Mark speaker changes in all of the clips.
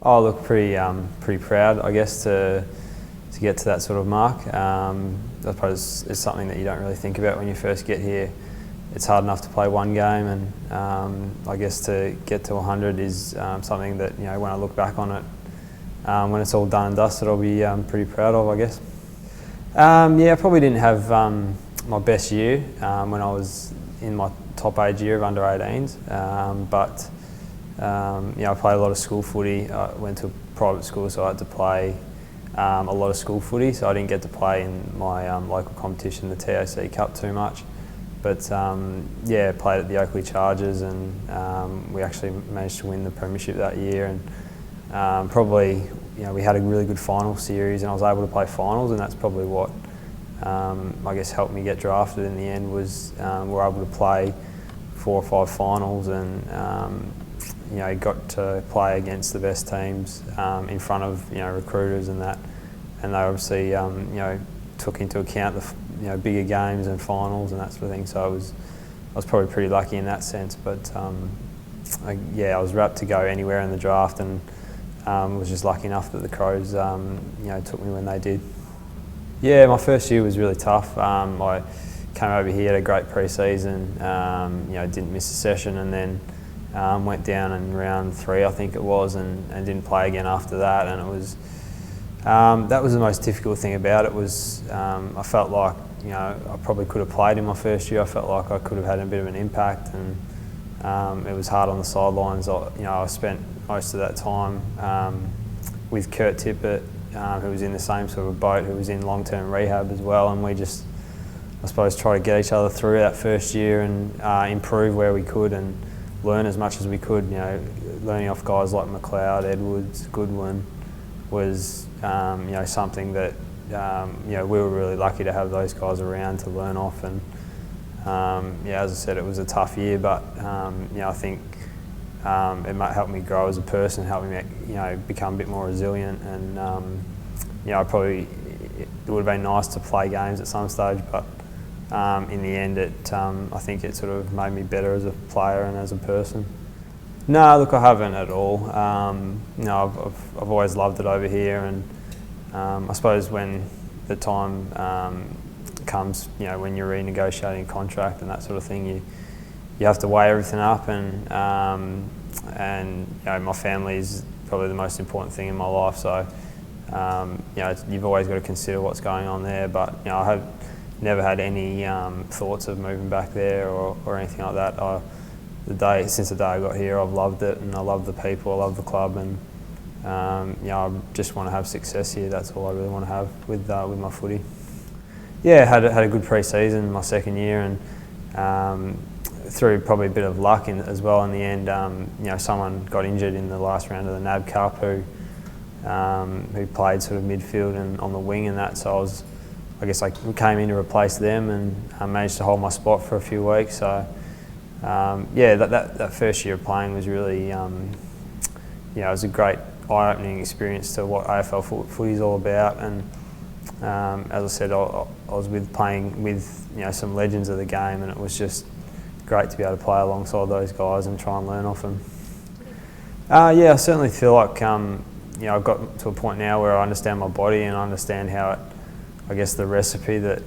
Speaker 1: Oh, look, pretty proud, I guess, to get to that sort of mark. I suppose it's something that you don't really think about when you first get here. It's hard enough to play one game, and I guess to get to 100 is something that, you know, when I look back on it, when it's all done and dusted, I'll be pretty proud of, I guess. Yeah, I probably didn't have my best year when I was in my top age year of under 18s, but you know, I played a lot of school footy. I went to a private school, so I had to play a lot of school footy, so I didn't get to play in my local competition, the TAC Cup, too much. But yeah, played at the Oakley Chargers, and we actually managed to win the premiership that year. And probably, you know, we had a really good final series, and I was able to play finals, and that's probably what I guess helped me get drafted in the end. Was we were able to play 4 or 5 finals, and you know, got to play against the best teams in front of, you know, recruiters and that, and they obviously you know, took into account the, you know, bigger games and finals and that sort of thing. So I was probably pretty lucky in that sense. But yeah, I was rapt to go anywhere in the draft, and was just lucky enough that the Crows you know, took me when they did. Yeah, my first year was really tough. I came over here, had a great pre-season, you know, didn't miss a session, and then went down in round 3, I think it was, and didn't play again after that. And it was that was the most difficult thing about it. Was I felt like, you know, I probably could have played in my first year. I felt like I could have had a bit of an impact, and it was hard on the sidelines. You know, I spent most of that time with Kurt Tippett, who was in the same sort of boat, who was in long-term rehab as well, and we just, I suppose, try to get each other through that first year and improve where we could and learn as much as we could. You know, learning off guys like McLeod, Edwards, Goodwin was you know, something that you know, we were really lucky to have those guys around to learn off. And yeah, as I said, it was a tough year, but you know, I think it might help me grow as a person, help me, you know, become a bit more resilient. And you know, it would have been nice to play games at some stage, but in the end, I think it sort of made me better as a player and as a person. No, look, I haven't at all. You know, I've always loved it over here, and I suppose when the time comes, you know, when you're renegotiating a contract and that sort of thing, you have to weigh everything up, and you know, my family is probably the most important thing in my life. So you know, you've always got to consider what's going on there. But you know, I have never had any thoughts of moving back there or anything like that. Since the day I got here, I've loved it, and I love the people, I love the club, and you know, I just want to have success here. That's all I really want to have with my footy. Yeah, had a good pre-season my second year, and through probably a bit of luck as well in the end. You know, someone got injured in the last round of the NAB Cup who played sort of midfield and on the wing and that. So I guess I came in to replace them, and I managed to hold my spot for a few weeks. So yeah, that first year of playing was really, you know, it was a great eye-opening experience to what AFL footy is all about. And as I said, I was playing with, you know, some legends of the game, and it was just great to be able to play alongside those guys and try and learn off them. Yeah, I certainly feel like you know, I've got to a point now where I understand my body and I understand how it, I guess, the recipe that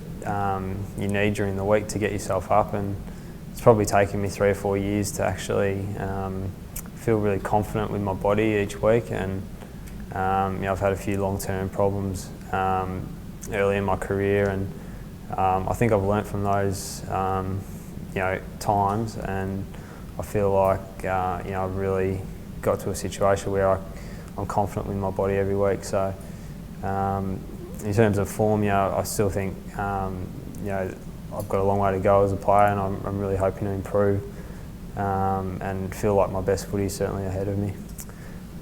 Speaker 1: you need during the week to get yourself up. And it's probably taken me 3 or 4 years to actually feel really confident with my body each week. And you know, I've had a few long-term problems early in my career, and I think I've learnt from those you know, times, and I feel like you know, I've really got to a situation where I'm confident with my body every week. So in terms of form, you know, I still think you know, I've got a long way to go as a player, and I'm really hoping to improve and feel like my best footy is certainly ahead of me.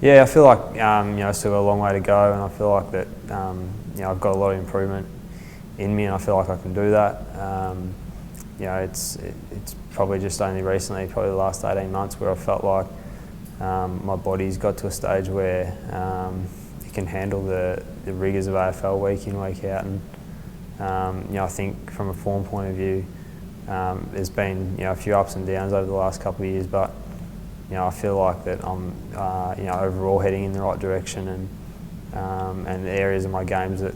Speaker 1: Yeah, I feel like you know, I still got a long way to go, and I feel like that you know, I've got a lot of improvement in me, and I feel like I can do that. You know, it's probably just only recently, probably the last 18 months, where I felt like my body's got to a stage where it can handle the rigours of AFL week in, week out. And you know, I think from a form point of view, there's been, you know, a few ups and downs over the last couple of years, but you I feel like that I'm overall heading in the right direction, and the areas of my games that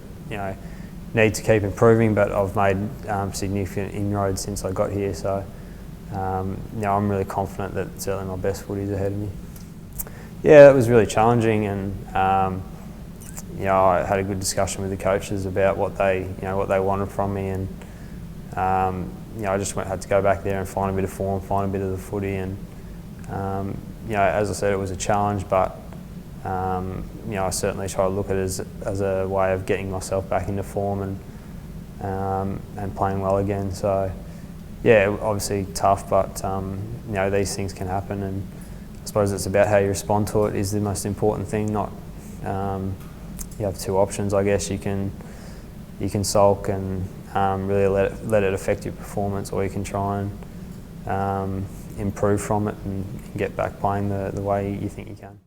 Speaker 1: need to keep improving, but I've made significant inroads since I got here. So I'm really confident that certainly my best footy's ahead of me. Yeah, it was really challenging, and I had a good discussion with the coaches about what they wanted from me, and I just had to go back there and find a bit of form, find a bit of the footy, and as I said, it was a challenge, but I certainly try to look at it as a way of getting myself back into form and playing well again. So yeah, obviously tough, but these things can happen, and I suppose it's about how you respond to it is the most important thing. Not you have two options, I guess. You can sulk and really let it affect your performance, or you can try and improve from it and get back playing the way you think you can.